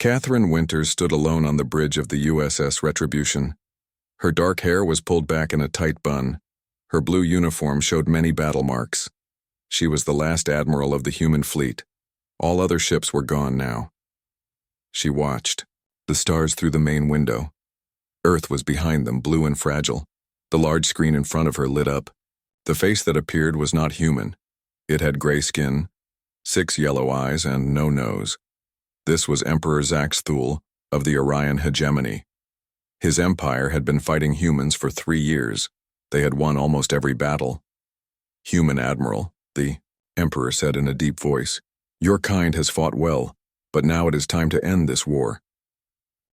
Catherine Winters stood alone on the bridge of the USS Retribution. Her dark hair was pulled back in a tight bun. Her blue uniform showed many battle marks. She was the last admiral of the human fleet. All other ships were gone now. She watched, the stars through the main window. Earth was behind them, blue and fragile. The large screen in front of her lit up. The face that appeared was not human. It had gray skin, 6 yellow eyes, and no nose. This was Emperor Zaxthul of the Orion hegemony. His empire had been fighting humans for 3 years. They had won almost every battle. "Human Admiral," the Emperor said in a deep voice, "your kind has fought well, but now it is time to end this war."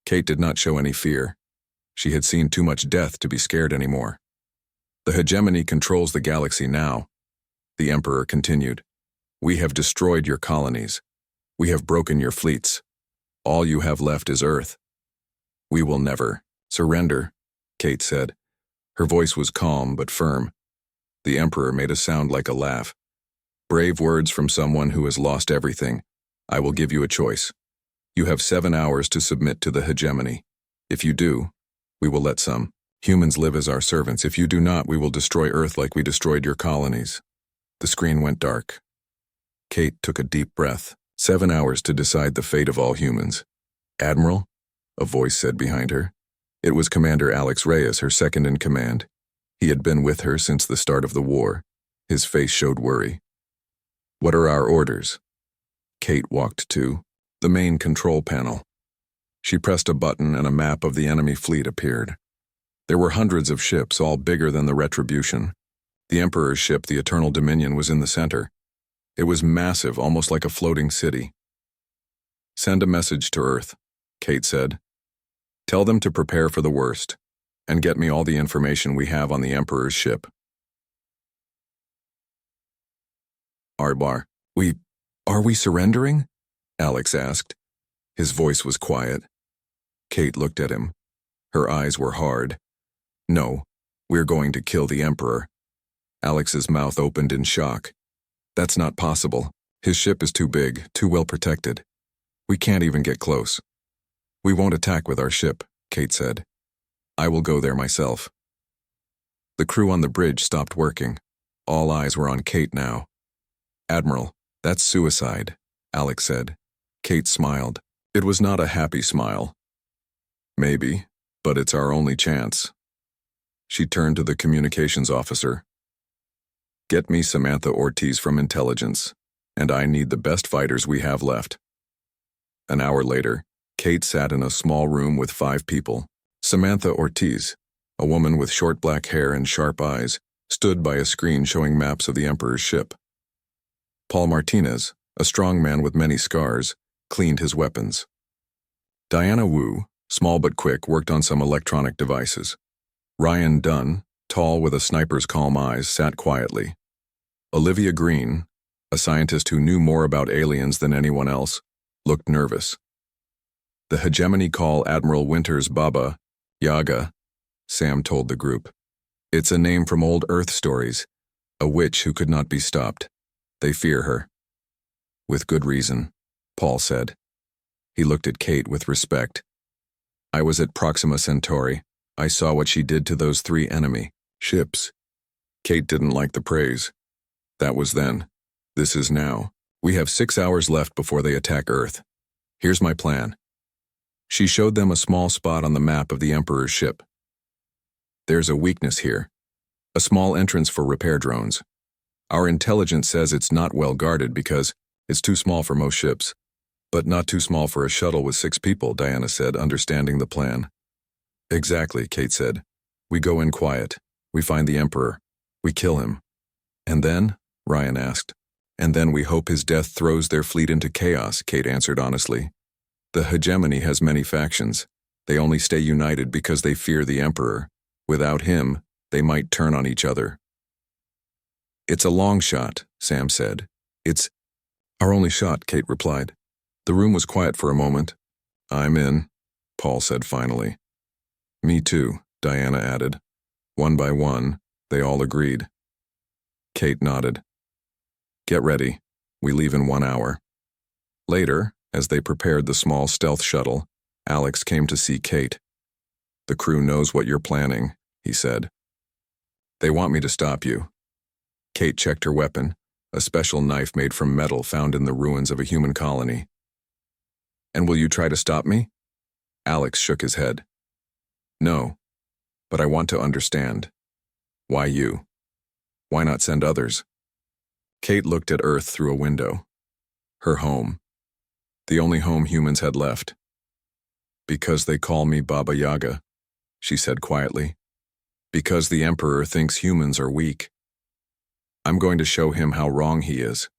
Kate did not show any fear. She had seen too much death to be scared anymore. "The hegemony controls the galaxy now," the Emperor continued. "We have destroyed your colonies. We have broken your fleets. All you have left is Earth. We will never surrender," Kate said. Her voice was calm but firm. The Emperor made a sound like a laugh. "Brave words from someone who has lost everything. I will give you a choice. You have 7 hours to submit to the hegemony. If you do, we will let some humans live as our servants. If you do not, we will destroy Earth like we destroyed your colonies." The screen went dark. Kate took a deep breath. 7 hours to decide the fate of all humans. "Admiral?" a voice said behind her. It was Commander Alex Reyes, her second in command. He had been with her since the start of the war. His face showed worry. "What are our orders?" Kate walked to the main control panel. She pressed a button and a map of the enemy fleet appeared. There were hundreds of ships, all bigger than the Retribution. The Emperor's ship, the Eternal Dominion, was in the center. It was massive, almost like a floating city. "Send a message to Earth," Kate said. "Tell them to prepare for the worst, and get me all the information we have on the Emperor's ship." "Are we surrendering?" Alex asked. His voice was quiet. Kate looked at him. Her eyes were hard. "No, we're going to kill the Emperor." Alex's mouth opened in shock. "That's not possible. His ship is too big, too well protected. We can't even get close." "We won't attack with our ship," Kate said. "I will go there myself." The crew on the bridge stopped working. All eyes were on Kate now. "Admiral, that's suicide," Alex said. Kate smiled. It was not a happy smile. "Maybe, but it's our only chance." She turned to the communications officer. "Get me Samantha Ortiz from Intelligence, and I need the best fighters we have left." An hour later, Kate sat in a small room with 5 people. Samantha Ortiz, a woman with short black hair and sharp eyes, stood by a screen showing maps of the Emperor's ship. Paul Martinez, a strong man with many scars, cleaned his weapons. Diana Wu, small but quick, worked on some electronic devices. Ryan Dunn, tall with a sniper's calm eyes, sat quietly. Olivia Green, a scientist who knew more about aliens than anyone else, looked nervous. "The hegemony call Admiral Winters Baba, Yaga," Sam told the group. "It's a name from old Earth stories, a witch who could not be stopped. They fear her." "With good reason," Paul said. He looked at Kate with respect. "I was at Proxima Centauri. I saw what she did to those 3 enemy ships." Kate didn't like the praise. "That was then. This is now. We have 6 hours left before they attack Earth. Here's my plan." She showed them a small spot on the map of the Emperor's ship. "There's a weakness here. A small entrance for repair drones. Our intelligence says it's not well guarded because it's too small for most ships. But not too small for a shuttle with 6 people," Diana said, understanding the plan. "Exactly," Kate said. "We go in quiet. We find the Emperor. We kill him. And then?" Ryan asked. "And then we hope his death throws their fleet into chaos," Kate answered honestly. "The hegemony has many factions. They only stay united because they fear the Emperor. Without him, they might turn on each other." "It's a long shot," Sam said. "It's our only shot," Kate replied. The room was quiet for a moment. "I'm in," Paul said finally. "Me too," Diana added. One by one, they all agreed. Kate nodded. "Get ready. We leave in 1 hour." Later, As they prepared the small stealth shuttle, Alex came to see Kate. "The crew knows what you're planning," he said. "They want me to stop you." Kate checked her weapon, a special knife made from metal found in the ruins of a human colony. "And will you try to stop me?" Alex shook his head. "No, but I want to understand. Why you? Why not send others?" Kate looked at Earth through a window. Her home. The only home humans had left. "Because they call me Baba Yaga," she said quietly. "Because the Emperor thinks humans are weak. I'm going to show him how wrong he is."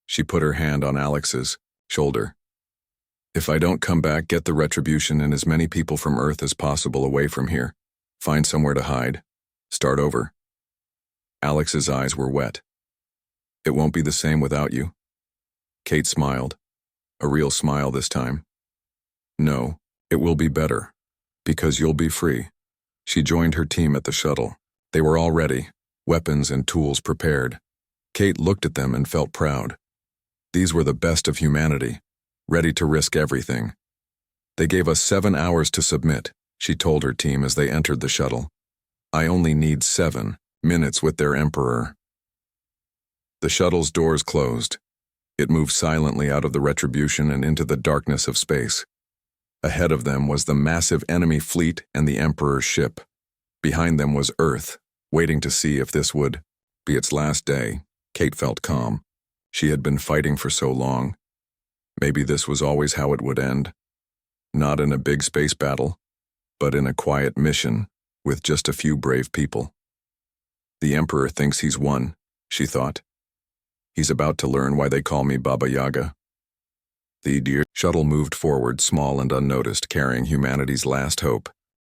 She put her hand on Alex's shoulder. "If I don't come back, get the retribution and as many people from Earth as possible away from here. Find somewhere to hide. Start over." Alex's eyes were wet. "It won't be the same without you." Kate smiled. A real smile this time. "No, it will be better. Because you'll be free." She joined her team at the shuttle. They were all ready, weapons and tools prepared. Kate looked at them and felt proud. These were the best of humanity, ready to risk everything. "They gave us 7 hours to submit," she told her team as they entered the shuttle. "I only need 7 minutes with their Emperor." The shuttle's doors closed. It moved silently out of the retribution and into the darkness of space. Ahead of them was the massive enemy fleet and the Emperor's ship. Behind them was Earth, waiting to see if this would be its last day. Kate felt calm. She had been fighting for so long. Maybe this was always how it would end. Not in a big space battle, but in a quiet mission with just a few brave people. "The Emperor thinks he's won," she thought. "He's about to learn why they call me Baba Yaga." The dear shuttle moved forward, small and unnoticed, carrying humanity's last hope.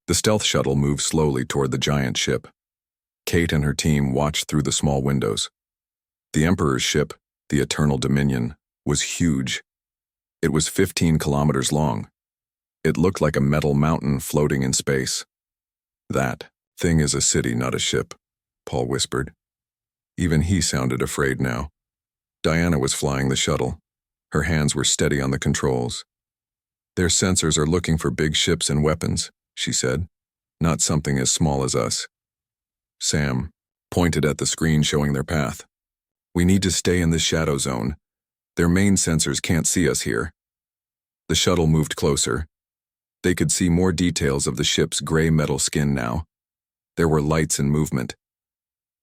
The stealth shuttle moved slowly toward the giant ship. Kate and her team watched through the small windows. The Emperor's ship, the Eternal Dominion, was huge. It was 15 kilometers long. It looked like a metal mountain floating in space. "That thing is a city, not a ship," Paul whispered. Even he sounded afraid now. Diana was flying the shuttle. Her hands were steady on the controls. "Their sensors are looking for big ships and weapons," she said. "Not something as small as us." Sam pointed at the screen showing their path. "We need to stay in this shadow zone. Their main sensors can't see us here." The shuttle moved closer. They could see more details of the ship's gray metal skin now. There were lights and movement.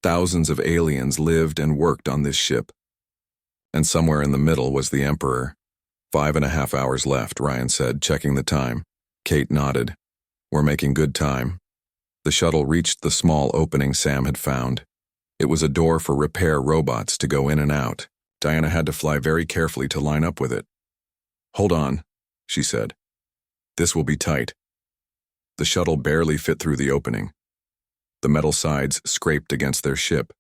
Thousands of aliens lived and worked on this ship. And somewhere in the middle was the Emperor. 5.5 hours left, Ryan said, checking the time. Kate nodded. "We're making good time." The shuttle reached the small opening Sam had found. It was a door for repair robots to go in and out. Diana had to fly very carefully to line up with it. "Hold on," she said. "This will be tight." The shuttle barely fit through the opening. The metal sides scraped against their ship.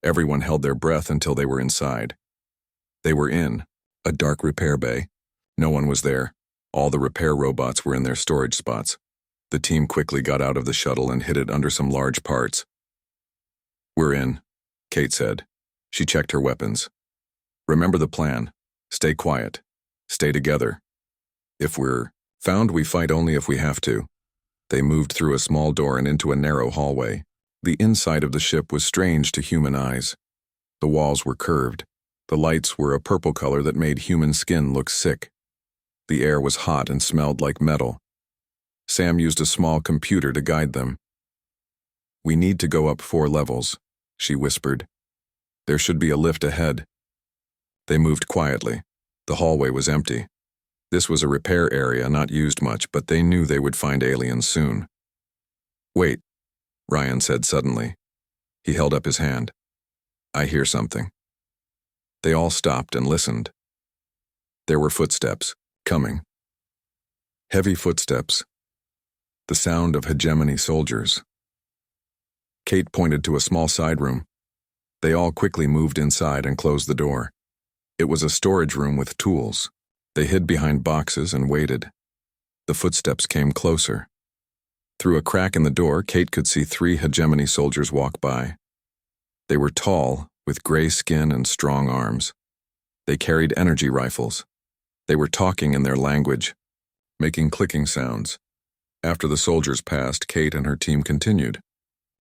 Everyone held their breath until they were inside. They were in a dark repair bay. No one was there. All the repair robots were in their storage spots. The team quickly got out of the shuttle and hid it under some large parts. "We're in," Kate said. She checked her weapons. "Remember the plan. Stay quiet. Stay together. If we're found, we fight only if we have to." They moved through a small door and into a narrow hallway. The inside of the ship was strange to human eyes. The walls were curved. The lights were a purple color that made human skin look sick. The air was hot and smelled like metal. Sam used a small computer to guide them. "We need to go up 4 levels," she whispered. "There should be a lift ahead." They moved quietly. The hallway was empty. This was a repair area, not used much, but they knew they would find aliens soon. "Wait," Ryan said suddenly. He held up his hand. "I hear something." They all stopped and listened. There were footsteps, coming. Heavy footsteps. The sound of hegemony soldiers. Kate pointed to a small side room. They all quickly moved inside and closed the door. It was a storage room with tools. They hid behind boxes and waited. The footsteps came closer. Through a crack in the door, Kate could see 3 hegemony soldiers walk by. They were tall, with gray skin and strong arms. They carried energy rifles. They were talking in their language, making clicking sounds. After the soldiers passed, Kate and her team continued.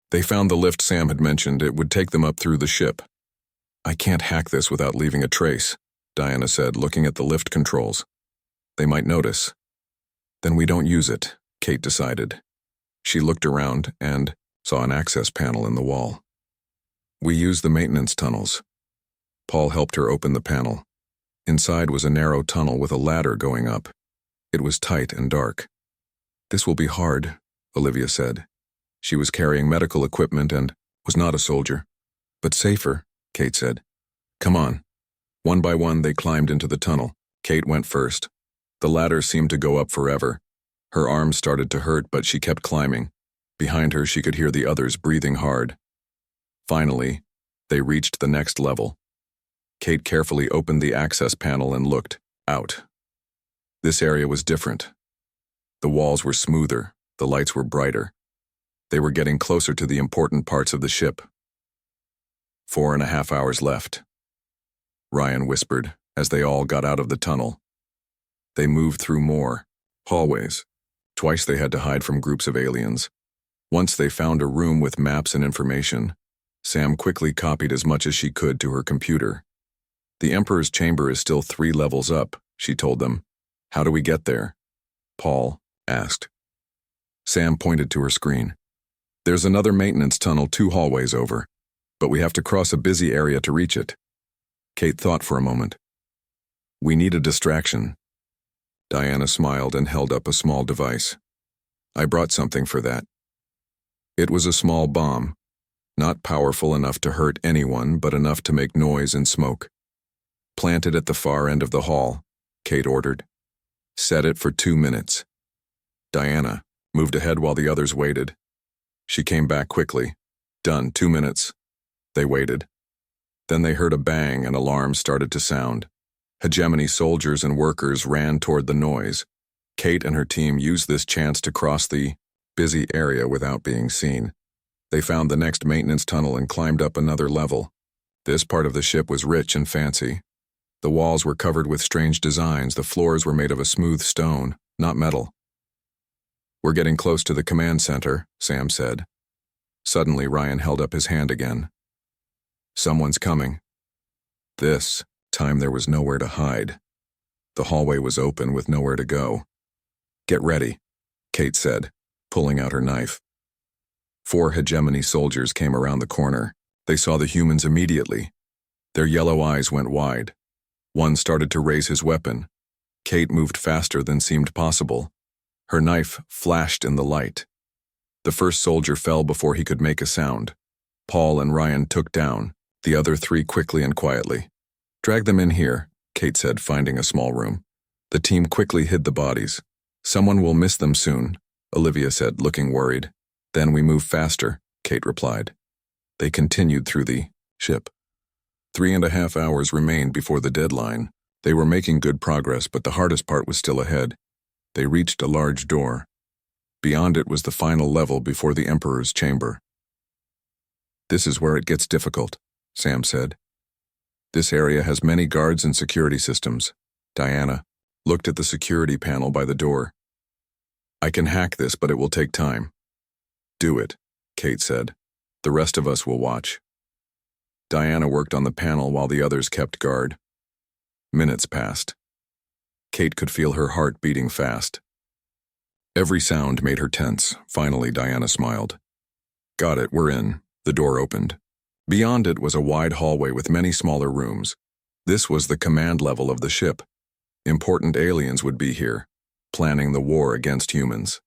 They found the lift Sam had mentioned. It would take them up through the ship. "I can't hack this without leaving a trace," Diana said, looking at the lift controls. "They might notice." "Then we don't use it," Kate decided. She looked around and saw an access panel in the wall. "We use the maintenance tunnels." Paul helped her open the panel. Inside was a narrow tunnel with a ladder going up. It was tight and dark. "This will be hard," Olivia said. She was carrying medical equipment and was not a soldier. "But safer," Kate said. "Come on." One by one they climbed into the tunnel. Kate went first. The ladder seemed to go up forever. Her arms started to hurt, but she kept climbing. Behind her she could hear the others breathing hard. Finally, they reached the next level. Kate carefully opened the access panel and looked out. This area was different. The walls were smoother, the lights were brighter. They were getting closer to the important parts of the ship. 4.5 hours left, Ryan whispered as they all got out of the tunnel. They moved through more hallways. Twice they had to hide from groups of aliens. Once they found a room with maps and information. Sam quickly copied as much as she could to her computer. "The Emperor's chamber is still 3 levels up," she told them. "How do we get there?" Paul asked. Sam pointed to her screen. "There's another maintenance tunnel 2 hallways over, but we have to cross a busy area to reach it." Kate thought for a moment. "We need a distraction." Diana smiled and held up a small device. "I brought something for that." It was a small bomb, not powerful enough to hurt anyone, but enough to make noise and smoke. "Plant it at the far end of the hall," Kate ordered. "Set it for 2 minutes." Diana moved ahead while the others waited. She came back quickly. "Done, 2 minutes." They waited. Then they heard a bang and alarms started to sound. Hegemony soldiers and workers ran toward the noise. Kate and her team used this chance to cross the busy area without being seen. They found the next maintenance tunnel and climbed up another level. This part of the ship was rich and fancy. The walls were covered with strange designs. The floors were made of a smooth stone, not metal. "We're getting close to the command center," Sam said. Suddenly, Ryan held up his hand again. "Someone's coming." This time there was nowhere to hide. The hallway was open with nowhere to go. "Get ready," Kate said, pulling out her knife. 4 hegemony soldiers came around the corner. They saw the humans immediately. Their yellow eyes went wide. One started to raise his weapon. Kate moved faster than seemed possible. Her knife flashed in the light. The first soldier fell before he could make a sound. Paul and Ryan took down the other 3 quickly and quietly. "Drag them in here," Kate said, finding a small room. The team quickly hid the bodies. "Someone will miss them soon," Olivia said, looking worried. "Then we move faster," Kate replied. They continued through the ship. 3.5 hours remained before the deadline. They were making good progress, but the hardest part was still ahead. They reached a large door. Beyond it was the final level before the Emperor's chamber. "This is where it gets difficult," Sam said. "This area has many guards and security systems." Diana looked at the security panel by the door. "I can hack this, but it will take time." "Do it," Kate said. "The rest of us will watch." Diana worked on the panel while the others kept guard. Minutes passed. Kate could feel her heart beating fast. Every sound made her tense. Finally, Diana smiled. "Got it, we're in." The door opened. Beyond it was a wide hallway with many smaller rooms. This was the command level of the ship. Important aliens would be here, planning the war against humans.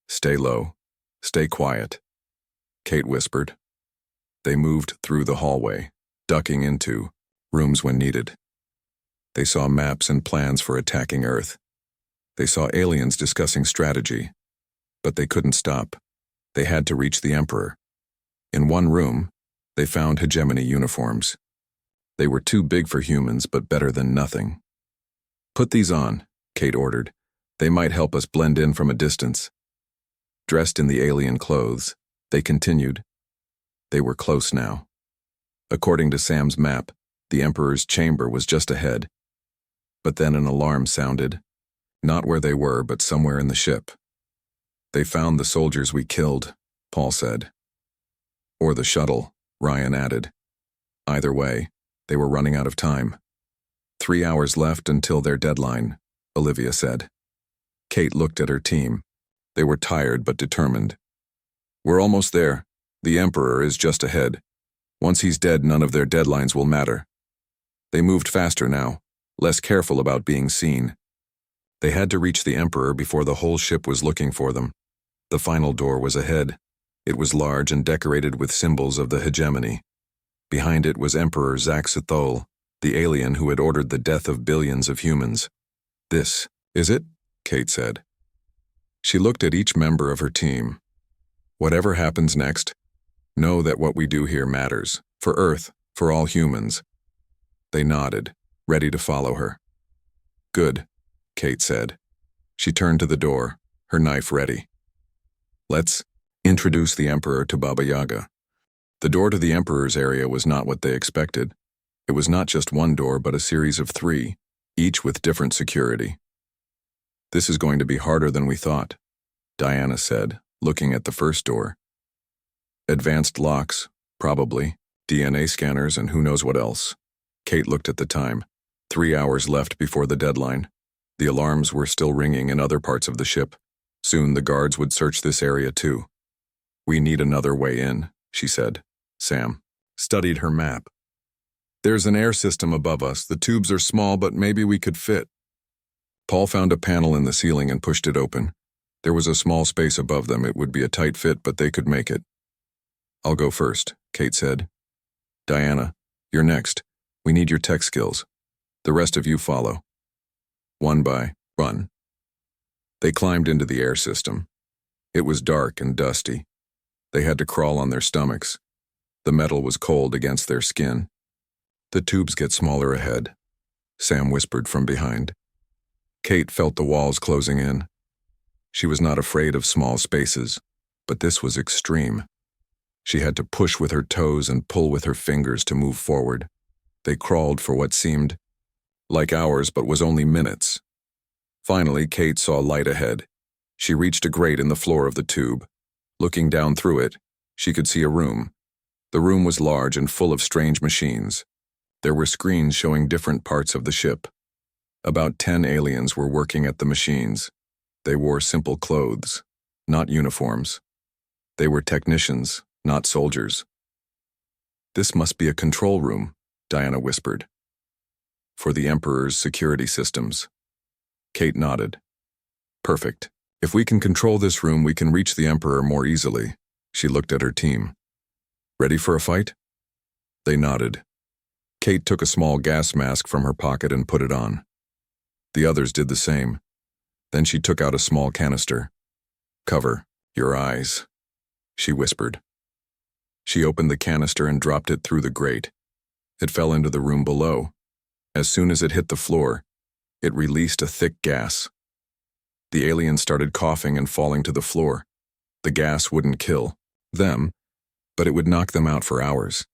"Stay low. Stay quiet," Kate whispered. They moved through the hallway, ducking into rooms when needed. They saw maps and plans for attacking Earth. They saw aliens discussing strategy. But they couldn't stop. They had to reach the Emperor. In one room, they found hegemony uniforms. They were too big for humans, but better than nothing. "Put these on," Kate ordered. "They might help us blend in from a distance." Dressed in the alien clothes, they continued. They were close now. According to Sam's map, the Emperor's chamber was just ahead. But then an alarm sounded. Not where they were, but somewhere in the ship. They found the soldiers we killed, Paul said. Or the shuttle, Ryan added. Either way, they were running out of time. 3 hours left until their deadline, Olivia said. Kate looked at her team. They were tired but determined. We're almost there. The Emperor is just ahead. Once he's dead, none of their deadlines will matter. They moved faster now, less careful about being seen. They had to reach the Emperor before the whole ship was looking for them. The final door was ahead. It was large and decorated with symbols of the hegemony. Behind it was Emperor Zaxithol, the alien who had ordered the death of billions of humans. This, is it? Kate said. She looked at each member of her team. Whatever happens next, know that what we do here matters, for Earth, for all humans. They nodded, ready to follow her. Good, Kate said. She turned to the door, her knife ready. Let's introduce the Emperor to Baba Yaga. The door to the Emperor's area was not what they expected. It was not just one door, but a series of 3, each with different security. This is going to be harder than we thought, Diana said, looking at the first door. Advanced locks, probably, DNA scanners, and who knows what else. Kate looked at the time. 3 hours left before the deadline. The alarms were still ringing in other parts of the ship. Soon the guards would search this area too. We need another way in, she said. Sam studied her map. There's an air system above us. The tubes are small, but maybe we could fit. Paul found a panel in the ceiling and pushed it open. There was a small space above them. It would be a tight fit, but they could make it. I'll go first, Kate said. Diana, you're next. We need your tech skills. The rest of you follow. One by run. They climbed into the air system. It was dark and dusty. They had to crawl on their stomachs. The metal was cold against their skin. The tubes get smaller ahead, Sam whispered from behind. Kate felt the walls closing in. She was not afraid of small spaces, but this was extreme. She had to push with her toes and pull with her fingers to move forward. They crawled for what seemed like hours, but was only minutes. Finally, Kate saw light ahead. She reached a grate in the floor of the tube. Looking down through it, she could see a room. The room was large and full of strange machines. There were screens showing different parts of the ship. About 10 aliens were working at the machines. They wore simple clothes, not uniforms. They were technicians, not soldiers. This must be a control room, Diana whispered. For the Emperor's security systems. Kate nodded. Perfect. If we can control this room, we can reach the Emperor more easily. She looked at her team. Ready for a fight? They nodded. Kate took a small gas mask from her pocket and put it on. The others did the same. Then she took out a small canister. Cover your eyes, she whispered. She opened the canister and dropped it through the grate. It fell into the room below. As soon as it hit the floor, it released a thick gas. The aliens started coughing and falling to the floor. The gas wouldn't kill them, but it would knock them out for hours.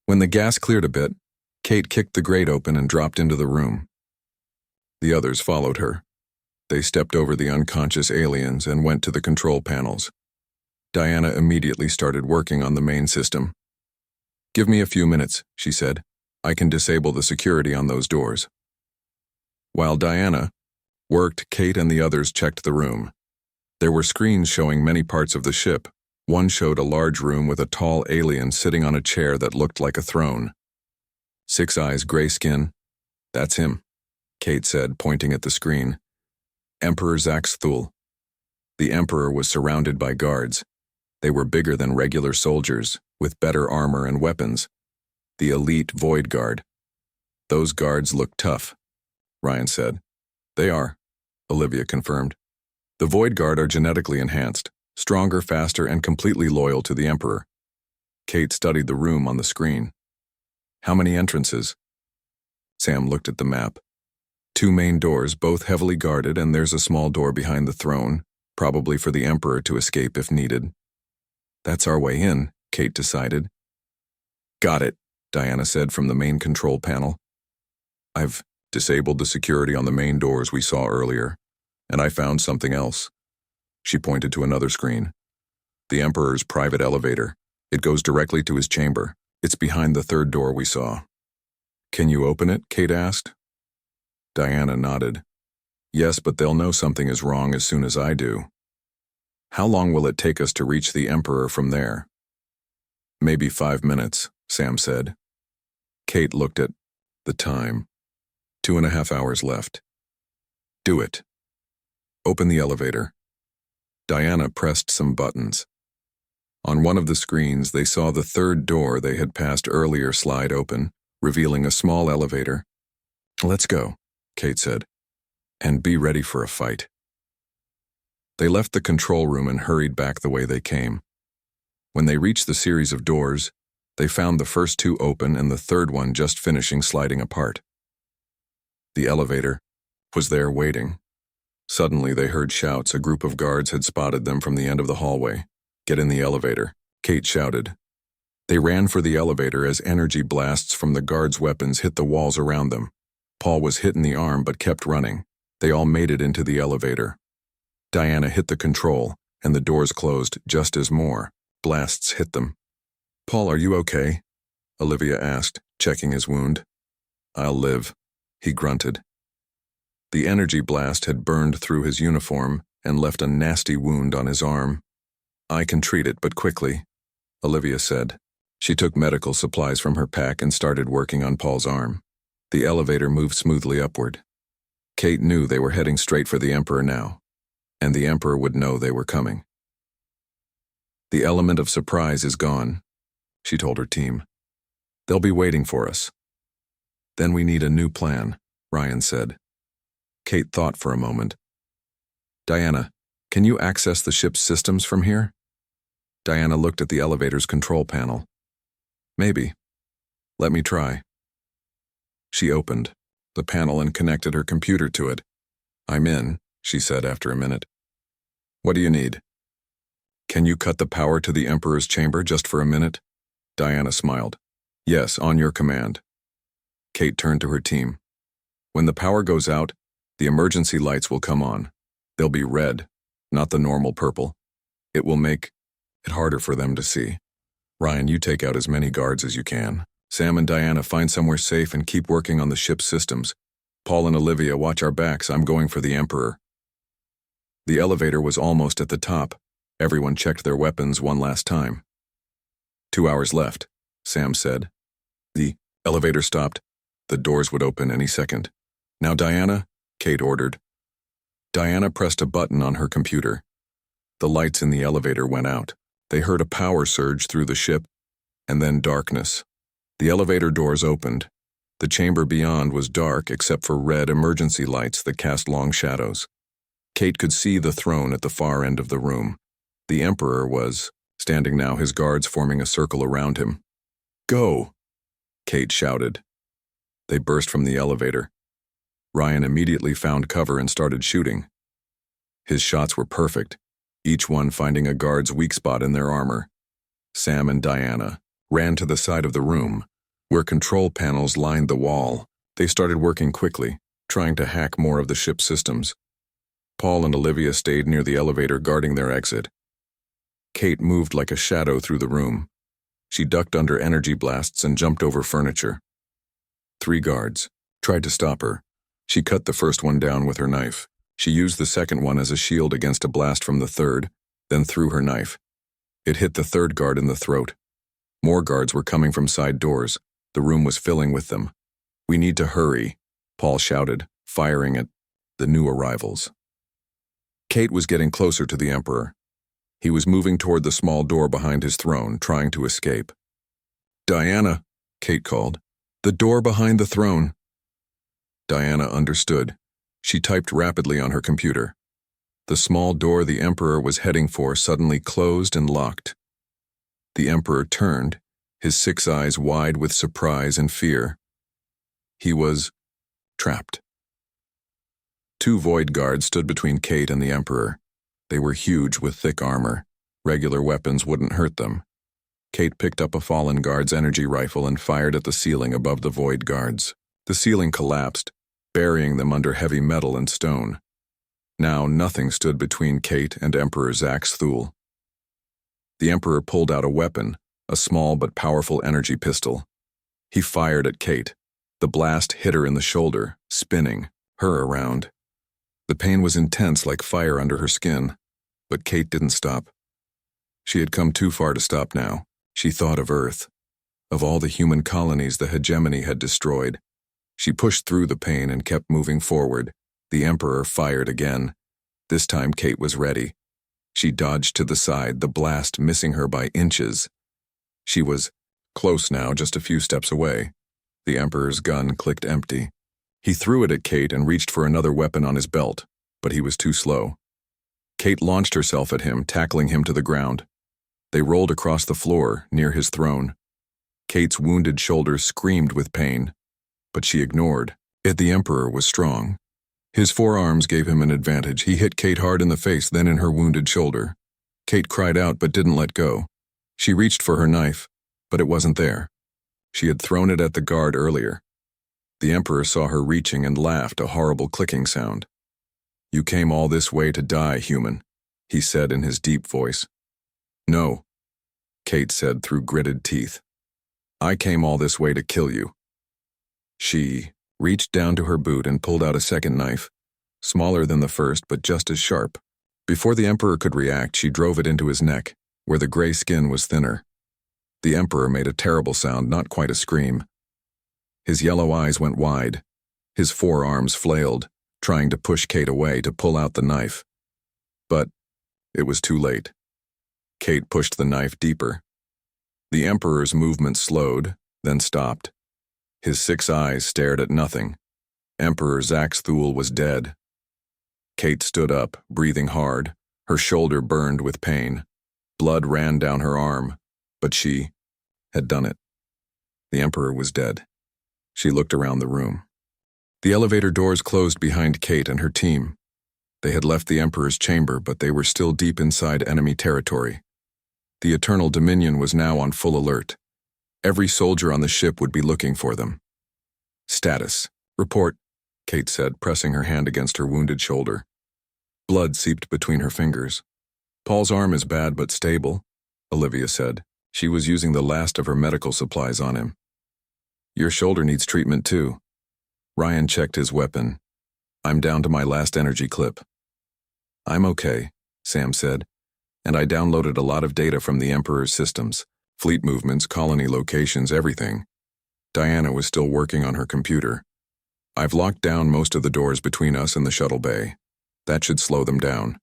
When the gas cleared a bit, Kate kicked the grate open and dropped into the room. The others followed her. They stepped over the unconscious aliens and went to the control panels. Diana immediately started working on the main system. Give me a few minutes, she said. I can disable the security on those doors. While Diana worked, Kate and the others checked the room. There were screens showing many parts of the ship. One showed a large room with a tall alien sitting on a chair that looked like a throne. 6 eyes, gray skin. That's him, Kate said, pointing at the screen. Emperor Zaxthul. The Emperor was surrounded by guards. They were bigger than regular soldiers, with better armor and weapons. The elite Void Guard. Those guards look tough, Ryan said. They are, Olivia confirmed. The Void Guard are genetically enhanced, stronger, faster, and completely loyal to the Emperor. Kate studied the room on the screen. How many entrances? Sam looked at the map. 2 main doors, both heavily guarded, and there's a small door behind the throne, probably for the Emperor to escape if needed. That's our way in, Kate decided. Got it, Diana said from the main control panel. I've disabled the security on the main doors we saw earlier, and I found something else. She pointed to another screen. The Emperor's private elevator. It goes directly to his chamber. It's behind the third door we saw. Can you open it? Kate asked. Diana nodded. Yes, but they'll know something is wrong as soon as I do. How long will it take us to reach the Emperor from there? Maybe 5 minutes, Sam said. Kate looked at the time. 2.5 hours left. Do it. Open the elevator. Diana pressed some buttons. On one of the screens, they saw the third door they had passed earlier slide open, revealing a small elevator. Let's go, Kate said, and be ready for a fight. They left the control room and hurried back the way they came. When they reached the series of doors, they found the first two open and the third one just finishing sliding apart. The elevator was there waiting. Suddenly they heard shouts. A group of guards had spotted them from the end of the hallway. Get in the elevator, Kate shouted. They ran for the elevator as energy blasts from the guards' weapons hit the walls around them. Paul was hit in the arm but kept running. They all made it into the elevator. Diana hit the control, and the doors closed just as more blasts hit them. Paul, are you okay? Olivia asked, checking his wound. I'll live, he grunted. The energy blast had burned through his uniform and left a nasty wound on his arm. I can treat it, but quickly, Olivia said. She took medical supplies from her pack and started working on Paul's arm. The elevator moved smoothly upward. Kate knew they were heading straight for the Emperor now, and the Emperor would know they were coming. The element of surprise is gone, she told her team. They'll be waiting for us. Then we need a new plan, Ryan said. Kate thought for a moment. Diana, can you access the ship's systems from here? Diana looked at the elevator's control panel. Maybe. Let me try. She opened the panel and connected her computer to it. I'm in, she said after a minute. What do you need? Can you cut the power to the Emperor's chamber just for a minute? Diana smiled. Yes, on your command. Kate turned to her team. When the power goes out, the emergency lights will come on. They'll be red, not the normal purple. It will make it harder for them to see. Ryan, you take out as many guards as you can. Sam and Diana, find somewhere safe and keep working on the ship's systems. Paul and Olivia, watch our backs. I'm going for the Emperor. The elevator was almost at the top. Everyone checked their weapons one last time. 2 hours left, Sam said. The elevator stopped. The doors would open any second. Now, Diana, Kate ordered. Diana pressed a button on her computer. The lights in the elevator went out. They heard a power surge through the ship, and then darkness. The elevator doors opened. The chamber beyond was dark except for red emergency lights that cast long shadows. Kate could see the throne at the far end of the room. The Emperor was standing now, his guards forming a circle around him. Go! Kate shouted. They burst from the elevator. Ryan immediately found cover and started shooting. His shots were perfect, each one finding a guard's weak spot in their armor. Sam and Diana ran to the side of the room, where control panels lined the wall. They started working quickly, trying to hack more of the ship's systems. Paul and Olivia stayed near the elevator guarding their exit. Kate moved like a shadow through the room. She ducked under energy blasts and jumped over furniture. 3 guards tried to stop her. She cut the first one down with her knife. She used the second one as a shield against a blast from the third, then threw her knife. It hit the third guard in the throat. More guards were coming from side doors. The room was filling with them. We need to hurry, Paul shouted, firing at the new arrivals. Kate was getting closer to the Emperor. He was moving toward the small door behind his throne, trying to escape. Diana, Kate called. The door behind the throne. Diana understood. She typed rapidly on her computer. The small door the Emperor was heading for suddenly closed and locked. The Emperor turned, his 6 eyes wide with surprise and fear. He was trapped. 2 void guards stood between Kate and the Emperor. They were huge with thick armor. Regular weapons wouldn't hurt them. Kate picked up a fallen guard's energy rifle and fired at the ceiling above the void guards. The ceiling collapsed, burying them under heavy metal and stone. Now nothing stood between Kate and Emperor Zax Thule. The Emperor pulled out a weapon, a small but powerful energy pistol. He fired at Kate. The blast hit her in the shoulder, spinning her around. The pain was intense like fire under her skin, but Kate didn't stop. She had come too far to stop now. She thought of Earth, of all the human colonies the hegemony had destroyed. She pushed through the pain and kept moving forward. The Emperor fired again. This time Kate was ready. She dodged to the side, the blast missing her by inches. She was close now, just a few steps away. The Emperor's gun clicked empty. He threw it at Kate and reached for another weapon on his belt, but he was too slow. Kate launched herself at him, tackling him to the ground. They rolled across the floor, near his throne. Kate's wounded shoulder screamed with pain, but she ignored it. The Emperor was strong. His forearms gave him an advantage. He hit Kate hard in the face, then in her wounded shoulder. Kate cried out but didn't let go. She reached for her knife, but it wasn't there. She had thrown it at the guard earlier. The Emperor saw her reaching and laughed, a horrible clicking sound. "You came all this way to die, human," he said in his deep voice. "No," Kate said through gritted teeth. "I came all this way to kill you." She reached down to her boot and pulled out a second knife, smaller than the first but just as sharp. Before the Emperor could react, she drove it into his neck, where the gray skin was thinner. The Emperor made a terrible sound, not quite a scream. His yellow eyes went wide. His forearms flailed, trying to push Kate away to pull out the knife. But it was too late. Kate pushed the knife deeper. The Emperor's movement slowed, then stopped. His 6 eyes stared at nothing. Emperor Zax Thule was dead. Kate stood up, breathing hard. Her shoulder burned with pain. Blood ran down her arm, but she had done it. The Emperor was dead. She looked around the room. The elevator doors closed behind Kate and her team. They had left the Emperor's chamber, but they were still deep inside enemy territory. The Eternal Dominion was now on full alert. Every soldier on the ship would be looking for them. "Status. Report," Kate said, pressing her hand against her wounded shoulder. Blood seeped between her fingers. "Paul's arm is bad but stable," Olivia said. She was using the last of her medical supplies on him. "Your shoulder needs treatment too." Ryan checked his weapon. "I'm down to my last energy clip." "I'm okay," Sam said, "and I downloaded a lot of data from the Emperor's systems. Fleet movements, colony locations, everything." Diana was still working on her computer. "I've locked down most of the doors between us and the shuttle bay. That should slow them down."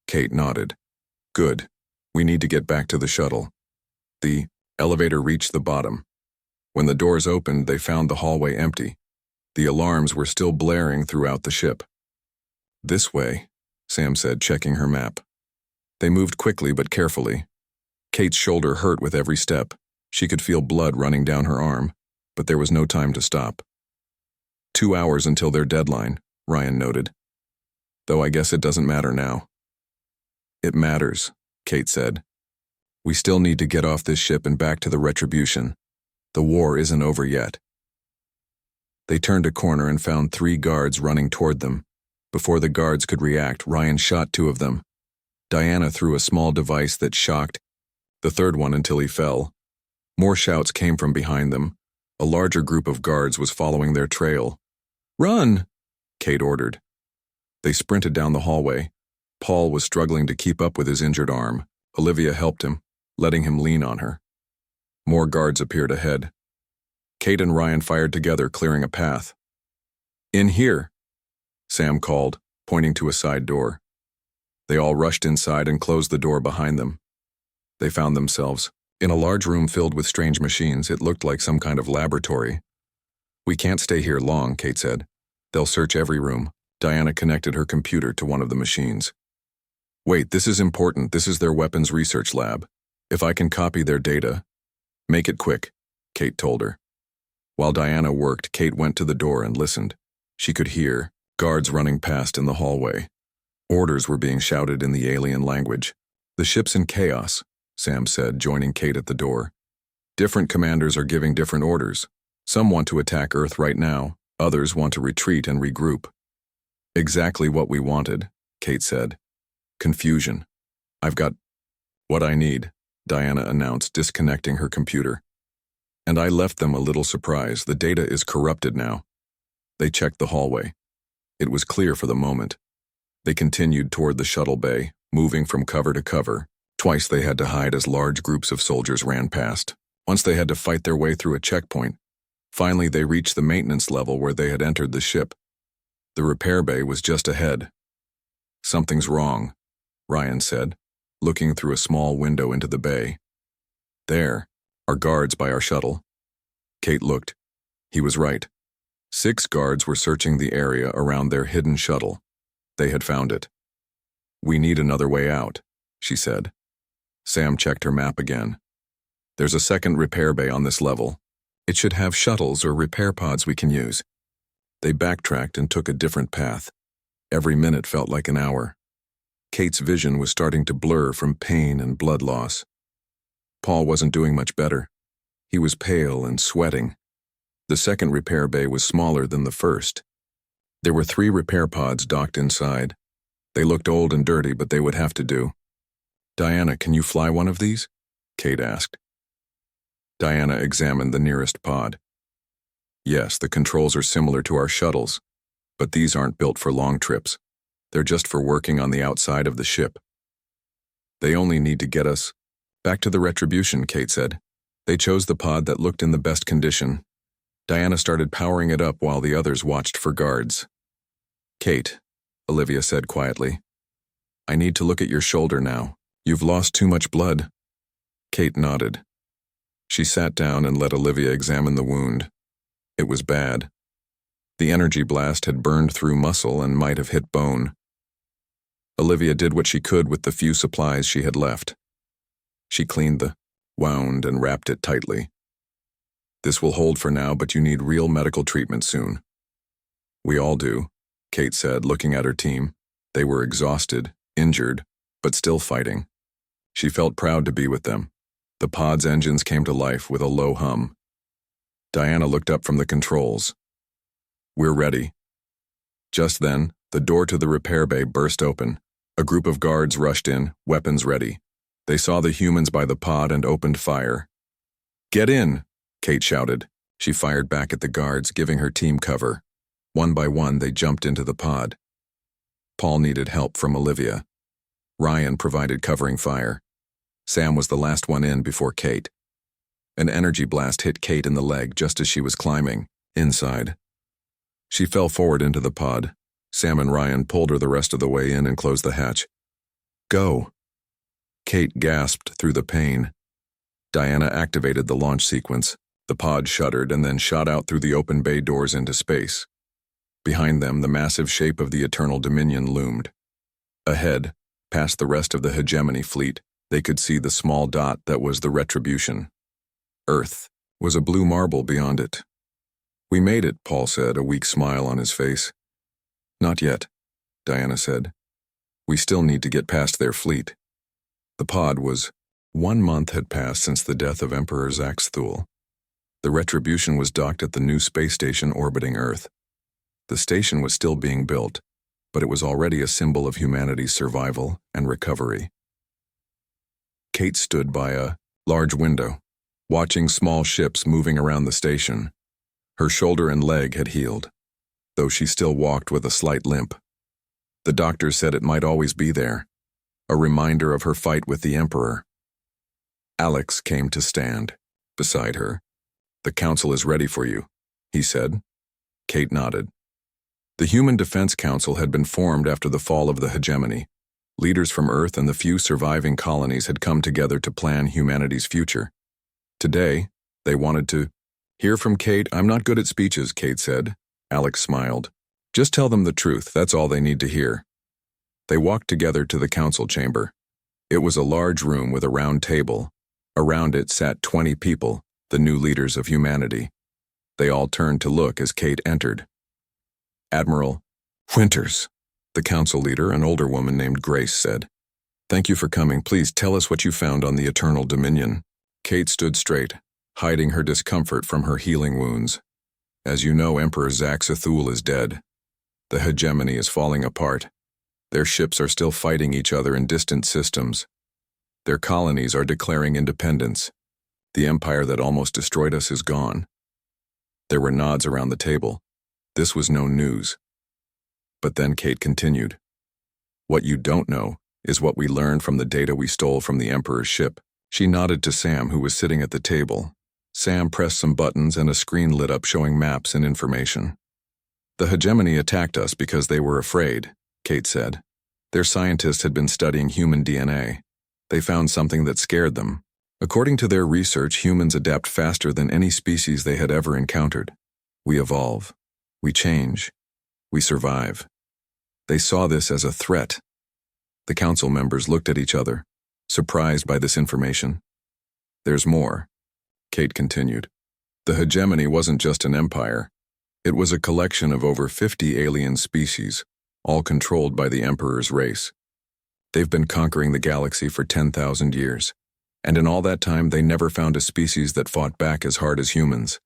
Kate nodded. "Good. We need to get back to the shuttle." The elevator reached the bottom. When the doors opened, they found the hallway empty. The alarms were still blaring throughout the ship. "This way," Sam said, checking her map. They moved quickly but carefully. Kate's shoulder hurt with every step. She could feel blood running down her arm, but there was no time to stop. 2 hours until their deadline, Ryan noted. "Though I guess it doesn't matter now." "It matters," Kate said. "We still need to get off this ship and back to the Retribution. The war isn't over yet." They turned a corner and found 3 guards running toward them. Before the guards could react, Ryan shot 2 of them. Diana threw a small device that shocked the third one until he fell. More shouts came from behind them. A larger group of guards was following their trail. "Run!" Kate ordered. They sprinted down the hallway. Paul was struggling to keep up with his injured arm. Olivia helped him, letting him lean on her. More guards appeared ahead. Kate and Ryan fired together, clearing a path. "In here," Sam called, pointing to a side door. They all rushed inside and closed the door behind them. They found themselves in a large room filled with strange machines. It looked like some kind of laboratory. "We can't stay here long," Kate said. "They'll search every room." Diana connected her computer to one of the machines. "Wait, this is important. This is their weapons research lab. If I can copy their data." "Make it quick," Kate told her. While Diana worked, Kate went to the door and listened. She could hear guards running past in the hallway. Orders were being shouted in the alien language. "The ship's in chaos," Sam said, joining Kate at the door. "Different commanders are giving different orders. Some want to attack Earth right now, Others want to retreat and regroup. Exactly what we wanted, Kate said. Confusion. I've got what I need, Diana announced, disconnecting her computer. And I left them a little surprised. The data is corrupted now. They checked the hallway. It was clear for the moment. They continued toward the shuttle bay, moving from cover to cover. Twice they had to hide as large groups of soldiers ran past. Once they had to fight their way through a checkpoint. Finally, they reached the maintenance level where they had entered the ship. The repair bay was just ahead. Something's wrong, Ryan said, looking through a small window into the bay. There are guards by our shuttle. Kate looked. He was right. 6 guards were searching the area around their hidden shuttle. They had found it. We need another way out, she said. Sam checked her map again. There's a second repair bay on this level. It should have shuttles or repair pods we can use. They backtracked and took a different path. Every minute felt like an hour. Kate's vision was starting to blur from pain and blood loss. Paul wasn't doing much better. He was pale and sweating. The second repair bay was smaller than the first. There were 3 repair pods docked inside. They looked old and dirty, but they would have to do. Diana, can you fly one of these? Kate asked. Diana examined the nearest pod. Yes, the controls are similar to our shuttles, but these aren't built for long trips. They're just for working on the outside of the ship. They only need to get us back to the Retribution, Kate said. They chose the pod that looked in the best condition. Diana started powering it up while the others watched for guards. Kate, Olivia said quietly, I need to look at your shoulder now. You've lost too much blood. Kate nodded. She sat down and let Olivia examine the wound. It was bad. The energy blast had burned through muscle and might have hit bone. Olivia did what she could with the few supplies she had left. She cleaned the wound and wrapped it tightly. This will hold for now, but you need real medical treatment soon. We all do, Kate said, looking at her team. They were exhausted, injured, but still fighting. She felt proud to be with them. The pod's engines came to life with a low hum. Diana looked up from the controls. We're ready. Just then, the door to the repair bay burst open. A group of guards rushed in, weapons ready. They saw the humans by the pod and opened fire. Get in, Kate shouted. She fired back at the guards, giving her team cover. One by one, they jumped into the pod. Paul needed help from Olivia. Ryan provided covering fire. Sam was the last one in before Kate. An energy blast hit Kate in the leg just as she was climbing, inside. She fell forward into the pod. Sam and Ryan pulled her the rest of the way in and closed the hatch. Go. Kate gasped through the pain. Diana activated the launch sequence. The pod shuddered and then shot out through the open bay doors into space. Behind them, the massive shape of the Eternal Dominion loomed. Ahead, past the rest of the Hegemony fleet, they could see the small dot that was the Retribution. Earth was a blue marble beyond it. We made it, Paul said, a weak smile on his face. Not yet, Diana said. We still need to get past their fleet. The pod was 1 month had passed since the death of Emperor Zaxthul. The Retribution was docked at the new space station orbiting Earth. The station was still being built, but it was already a symbol of humanity's survival and recovery. Kate stood by a large window, watching small ships moving around the station. Her shoulder and leg had healed, though she still walked with a slight limp. The doctor said it might always be there, a reminder of her fight with the Emperor. Alex came to stand beside her. The Council is ready for you, he said. Kate nodded. The Human Defense Council had been formed after the fall of the Hegemony. Leaders from Earth and the few surviving colonies had come together to plan humanity's future. Today, they wanted to hear from Kate. I'm not good at speeches, Kate said. Alex smiled. Just tell them the truth, that's all they need to hear. They walked together to the council chamber. It was a large room with a round table. Around it sat 20 people, the new leaders of humanity. They all turned to look as Kate entered. Admiral Winters, the council leader, an older woman named Grace, said. Thank you for coming. Please tell us what you found on the Eternal Dominion. Kate stood straight, hiding her discomfort from her healing wounds. As you know, Emperor Zaxathul is dead. The hegemony is falling apart. Their ships are still fighting each other in distant systems. Their colonies are declaring independence. The empire that almost destroyed us is gone. There were nods around the table. This was no news. But then Kate continued. What you don't know is what we learned from the data we stole from the Emperor's ship. She nodded to Sam, who was sitting at the table. Sam pressed some buttons and a screen lit up showing maps and information. The hegemony attacked us because they were afraid, Kate said. Their scientists had been studying human DNA. They found something that scared them. According to their research, humans adapt faster than any species they had ever encountered. We evolve. We change. We survive. They saw this as a threat. The council members looked at each other, surprised by this information. There's more, Kate continued. The hegemony wasn't just an empire. It was a collection of over 50 alien species, all controlled by the Emperor's race. They've been conquering the galaxy for 10,000 years, and in all that time they never found a species that fought back as hard as humans.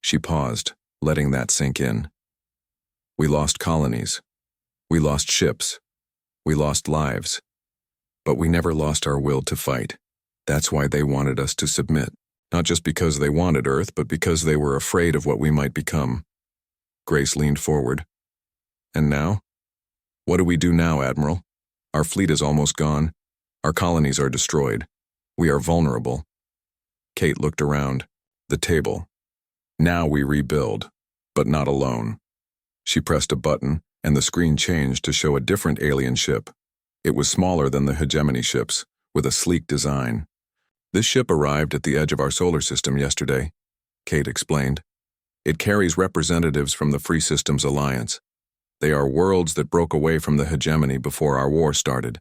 She paused, letting that sink in. We lost colonies. We lost ships. We lost lives. But we never lost our will to fight. That's why they wanted us to submit, not just because they wanted Earth, but because they were afraid of what we might become. Grace leaned forward. And now? What do we do now, Admiral? Our fleet is almost gone. Our colonies are destroyed. We are vulnerable. Kate looked around. The table. Now we rebuild, but not alone. She pressed a button, and the screen changed to show a different alien ship. It was smaller than the hegemony ships, with a sleek design. This ship arrived at the edge of our solar system yesterday, Kate explained. It carries representatives from the Free Systems Alliance. They are worlds that broke away from the hegemony before our war started.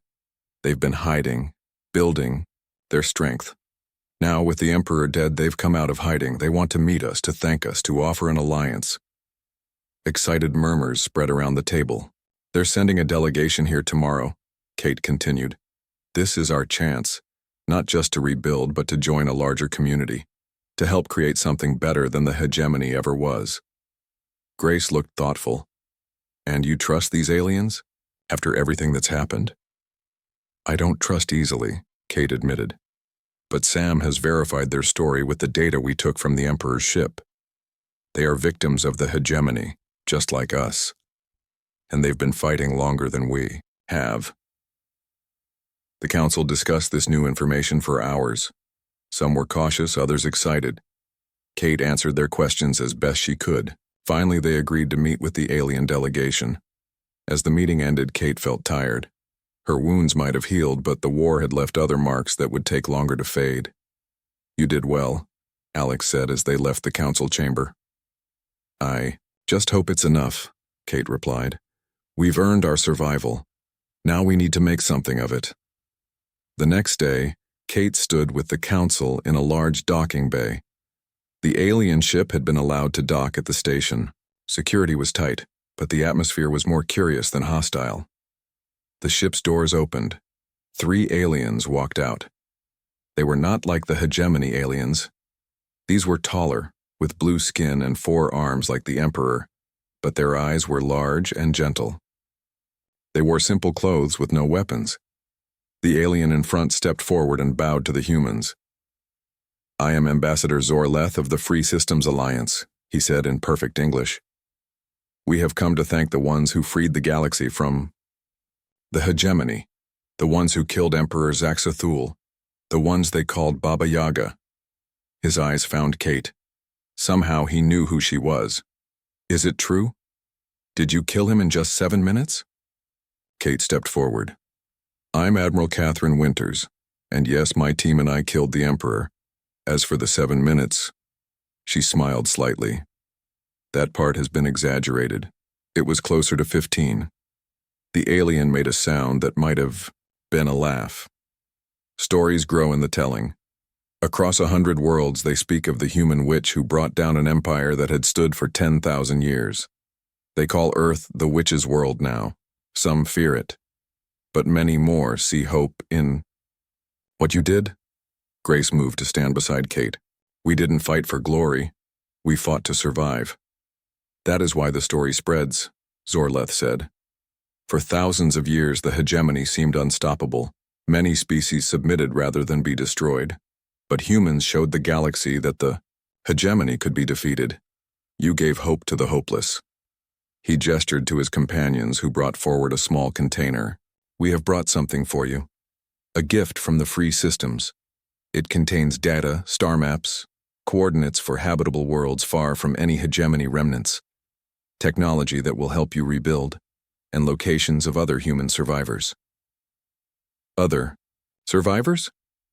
They've been hiding, building their strength. Now, with the Emperor dead, they've come out of hiding. They want to meet us, to thank us, to offer an alliance. Excited murmurs spread around the table. They're sending a delegation here tomorrow, Kate continued. This is our chance, not just to rebuild, but to join a larger community, to help create something better than the hegemony ever was. Grace looked thoughtful. And you trust these aliens, after everything that's happened? I don't trust easily, Kate admitted. But Sam has verified their story with the data we took from the Emperor's ship. They are victims of the hegemony, just like us. And they've been fighting longer than we have. The council discussed this new information for hours. Some were cautious, others excited. Kate answered their questions as best she could. Finally, they agreed to meet with the alien delegation. As the meeting ended, Kate felt tired. Her wounds might have healed, but the war had left other marks that would take longer to fade. You did well, Alex said as they left the council chamber. I just hope it's enough, Kate replied. We've earned our survival. Now we need to make something of it. The next day, Kate stood with the council in a large docking bay. The alien ship had been allowed to dock at the station. Security was tight, but the atmosphere was more curious than hostile. The ship's doors opened. 3 aliens walked out. They were not like the hegemony aliens. These were taller, with blue skin and 4 arms like the Emperor, but their eyes were large and gentle. They wore simple clothes with no weapons. The alien in front stepped forward and bowed to the humans. I am Ambassador Zorleth of the Free Systems Alliance, he said in perfect English. We have come to thank the ones who freed the galaxy from the hegemony, the ones who killed Emperor Zaxathul, the ones they called Baba Yaga. His eyes found Kate. Somehow he knew who she was. Is it true? Did you kill him in just 7 minutes? Kate stepped forward. I'm Admiral Catherine Winters, and yes, my team and I killed the Emperor. As for the 7 minutes, she smiled slightly. That part has been exaggerated. It was closer to 15. The alien made a sound that might have been a laugh. Stories grow in the telling. Across 100 worlds, they speak of the human witch who brought down an empire that had stood for 10,000 years. They call Earth the witch's world now. Some fear it. But many more see hope in what you did. Grace moved to stand beside Kate. We didn't fight for glory. We fought to survive. That is why the story spreads, Zorleth said. For thousands of years, the hegemony seemed unstoppable. Many species submitted rather than be destroyed. But humans showed the galaxy that the hegemony could be defeated. You gave hope to the hopeless. He gestured to his companions, who brought forward a small container. We have brought something for you. A gift from the free systems. It contains data, star maps, coordinates for habitable worlds far from any hegemony remnants, technology that will help you rebuild, and locations of other human survivors. Other survivors?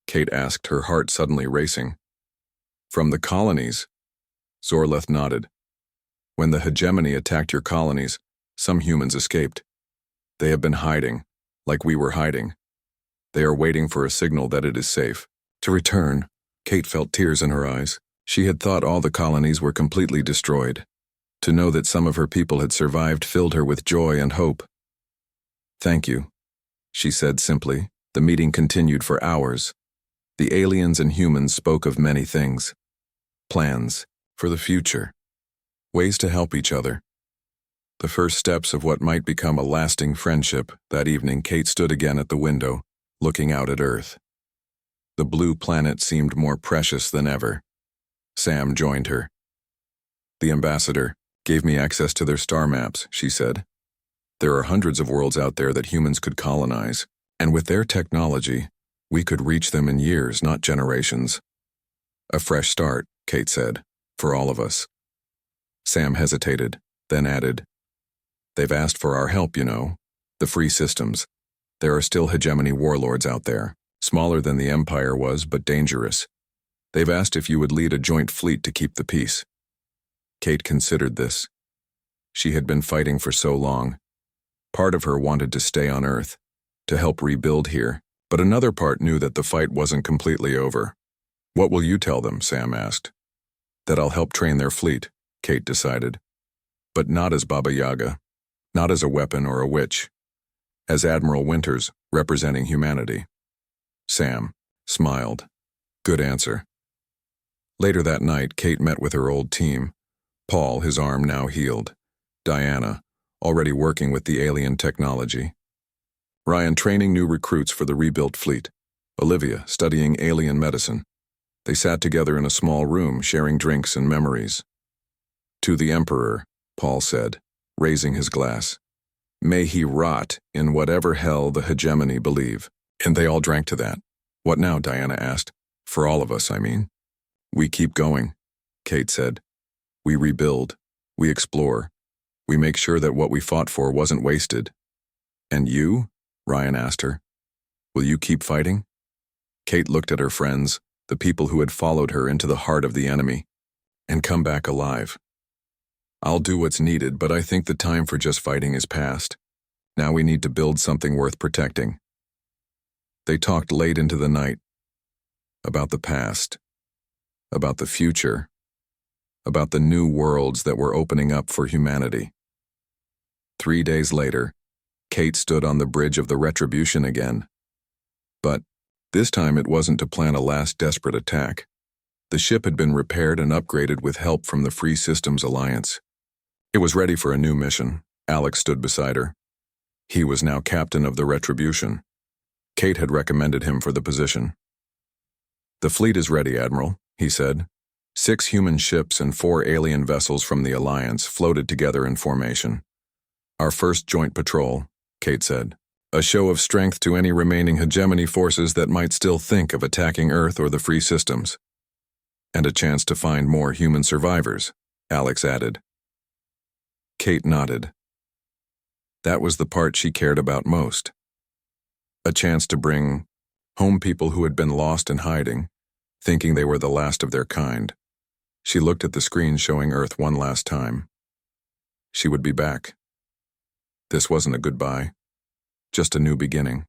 Kate asked, her heart suddenly racing. From the colonies. Zorleth nodded. When the hegemony attacked your colonies, some humans escaped. They have been hiding, like we were hiding. They are waiting for a signal that it is safe to return. Kate felt tears in her eyes. She had thought all the colonies were completely destroyed. To know that some of her people had survived filled her with joy and hope. Thank you, she said simply. The meeting continued for hours. The aliens and humans spoke of many things. Plans for the future. Ways to help each other. The first steps of what might become a lasting friendship. That evening, Kate stood again at the window, looking out at Earth. The blue planet seemed more precious than ever. Sam joined her. The ambassador gave me access to their star maps, she said. There are hundreds of worlds out there that humans could colonize, and with their technology, we could reach them in years, not generations. A fresh start, Kate said, for all of us. Sam hesitated, then added, They've asked for our help, you know. The free systems. There are still hegemony warlords out there, smaller than the Empire was, but dangerous. They've asked if you would lead a joint fleet to keep the peace. Kate considered this. She had been fighting for so long. Part of her wanted to stay on Earth, to help rebuild here, but another part knew that the fight wasn't completely over. What will you tell them? Sam asked. That I'll help train their fleet, Kate decided. But not as Baba Yaga, not as a weapon or a witch. As Admiral Winters, representing humanity. Sam smiled. Good answer. Later that night, Kate met with her old team. Paul, his arm now healed. Diana, already working with the alien technology. Ryan training new recruits for the rebuilt fleet. Olivia studying alien medicine. They sat together in a small room, sharing drinks and memories. To the Emperor, Paul said, raising his glass. May he rot in whatever hell the hegemony believe. And they all drank to that. What now? Diana asked. For all of us, I mean. We keep going, Kate said. We rebuild. We explore. We make sure that what we fought for wasn't wasted. And you? Ryan asked her. Will you keep fighting? Kate looked at her friends, the people who had followed her into the heart of the enemy, and come back alive. I'll do what's needed, but I think the time for just fighting is past. Now we need to build something worth protecting. They talked late into the night. About the past. About the future. About the new worlds that were opening up for humanity. 3 days later, Kate stood on the bridge of the Retribution again. But this time it wasn't to plan a last desperate attack. The ship had been repaired and upgraded with help from the Free Systems Alliance. It was ready for a new mission. Alex stood beside her. He was now captain of the Retribution. Kate had recommended him for the position. The fleet is ready, Admiral, he said. 6 human ships and 4 alien vessels from the Alliance floated together in formation. Our first joint patrol, Kate said. A show of strength to any remaining hegemony forces that might still think of attacking Earth or the Free Systems. And a chance to find more human survivors, Alex added. Kate nodded. That was the part she cared about most. A chance to bring home people who had been lost in hiding, thinking they were the last of their kind. She looked at the screen showing Earth one last time. She would be back. This wasn't a goodbye, just a new beginning.